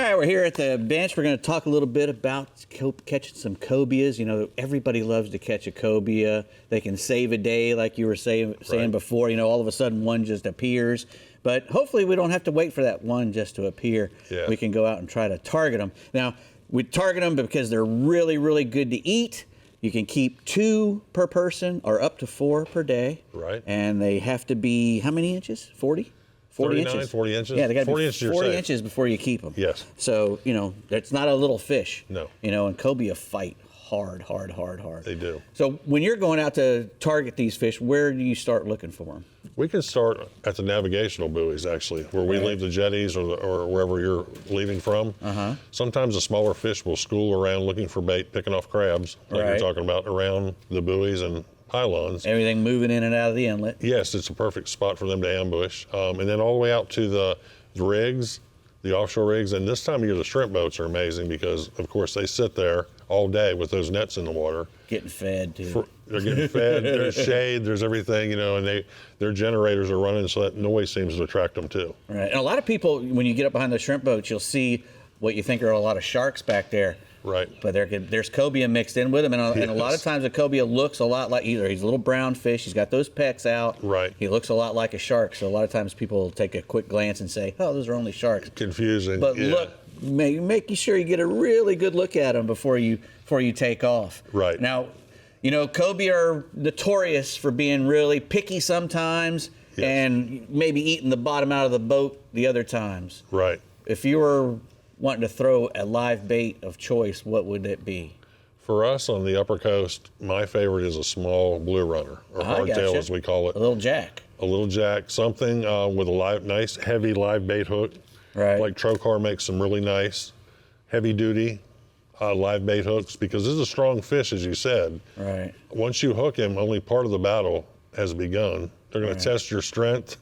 right, we're here at the bench. We're going to talk a little bit about catching some cobias. You know, everybody loves to catch a cobia. They can save a day, like you were saying before. You know, all of a sudden one just appears. But hopefully we don't have to wait for that one just to appear. Yeah. We can go out and try to target them. Now, we target them because they're really, really good to eat. You can keep 2 per person or up to 4 per day. Right. And they have to be, how many inches? 40? 40 inches. 40 inches. Yeah, they got to 40 be inches 40 inches before you keep them. Yes. So, you know, it's not a little fish. No. You know, and cobia fight hard. They do. So when you're going out to target these fish, where do you start looking for them? We can start at the navigational buoys, actually, where we leave the jetties or wherever you're leaving from. Sometimes the smaller fish will school around looking for bait, picking off crabs, like you're talking about, around the buoys and pylons. Everything moving in and out of the inlet. Yes, it's a perfect spot for them to ambush. And then all the way out to the rigs, the offshore rigs. And this time of year, the shrimp boats are amazing because, of course, they sit there all day with those nets in the water. Getting fed, too. They're getting fed, there's shade, there's everything, you know, and their generators are running, so that noise seems to attract them, too. Right. And a lot of people, when you get up behind the shrimp boats, you'll see what you think are a lot of sharks back there. Right. But there's cobia mixed in with them, and a lot of times a cobia looks a lot like he's a little brown fish. He's got those pecks out. Right. He looks a lot like a shark. So a lot of times people take a quick glance and say, "Oh, those are only sharks." Confusing. But look, making sure you get a really good look at them before you take off. Right. Now, you know, cobia are notorious for being really picky sometimes, and maybe eating the bottom out of the boat the other times. Right. If you were wanting to throw a live bait of choice, what would it be? For us on the upper coast, my favorite is a small blue runner, or hardtail as we call it. A little jack. A little jack, something with a nice heavy live bait hook. Right. Like Trocar makes some really nice heavy duty live bait hooks, because this is a strong fish, as you said. Right. Once you hook him, only part of the battle has begun. They're going to test your strength.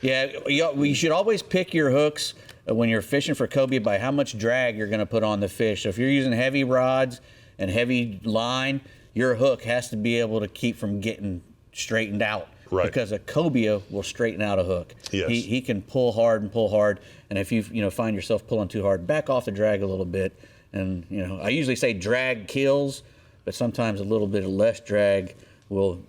Yeah, you should always pick your hooks when you're fishing for cobia by how much drag you're going to put on the fish. So if you're using heavy rods and heavy line, your hook has to be able to keep from getting straightened out. Right. Because a cobia will straighten out a hook. Yes. He can pull hard, and if you find yourself pulling too hard, back off the drag a little bit. And I usually say drag kills, but sometimes a little bit of less drag will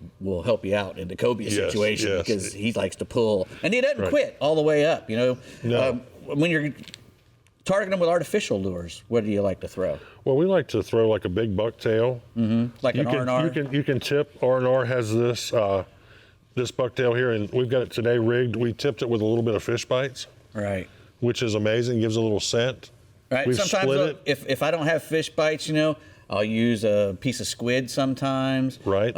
help you out in the cobia situation, because he likes to pull, and he doesn't quit all the way up. No. When you're targeting them with artificial lures, what do you like to throw? Well, we like to throw like a big bucktail. Like an R&R? You can tip. R&R has this bucktail here, and we've got it today rigged. We tipped it with a little bit of fish bites. Right. Which is amazing. Gives a little scent. Right. We've sometimes split it. if I don't have fish bites, I'll use a piece of squid sometimes. Right.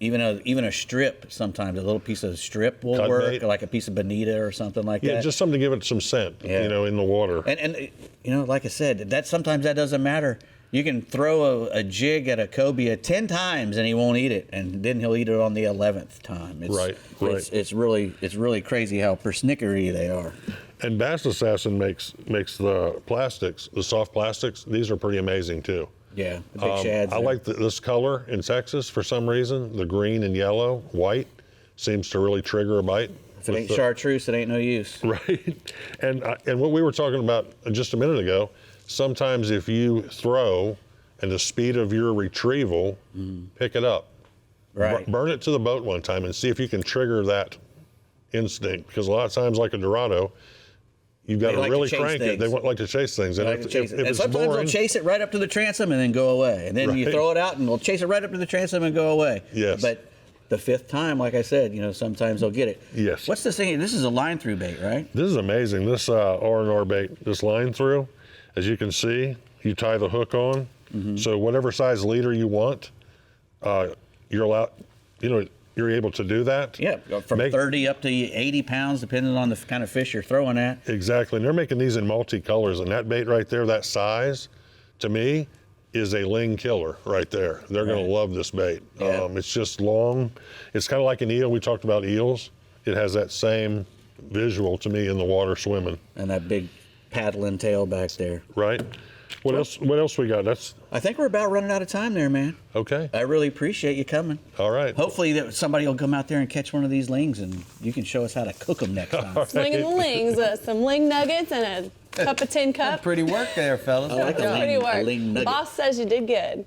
Even a strip sometimes. A little piece of strip will Cut work, bait. like a piece of bonita or something like that. Yeah, just something to give it some scent, in the water. And like I said, sometimes that doesn't matter. You can throw a jig at a cobia 10 times and he won't eat it, and then he'll eat it on the 11th time. Right. It's really crazy how persnickery they are. And Bass Assassin makes the plastics, the soft plastics. These are pretty amazing too. Yeah, the big shads. I like this color in Texas for some reason. The green and yellow, white, seems to really trigger a bite. If it ain't chartreuse, it ain't no use. Right. And what we were talking about just a minute ago, sometimes if you throw and the speed of your retrieval, pick it up. Right. Burn it to the boat one time and see if you can trigger that instinct. Because a lot of times, like a Dorado, you've got to really crank it. They like to chase things. And and sometimes they'll chase it right up to the transom and then go away. And then you throw it out and they'll chase it right up to the transom and go away. Yes. But the 5th time, like I said, sometimes they'll get it. Yes. What's this thing? This is a line through bait, right? This is amazing. This R&R bait, this line through, as you can see, you tie the hook on. So whatever size leader you want, you're allowed, you're able to do that. Yeah, from 30 up to 80 pounds, depending on the kind of fish you're throwing at. Exactly, and they're making these in multicolors, and that bait right there, that size, to me, is a ling killer right there. They're going to love this bait. Yeah. It's just long. It's kind of like an eel. We talked about eels. It has that same visual to me in the water swimming. And that big paddling tail back there. Right. What else we got? I think we're about running out of time there, man. Okay. I really appreciate you coming. All right. Hopefully somebody will come out there and catch one of these lings, and you can show us how to cook them next time. Slinging the lings, some ling nuggets and a Cup of tin cup. Pretty work there, fellas. I like That's a pretty lean work. nugget. Boss says you did good.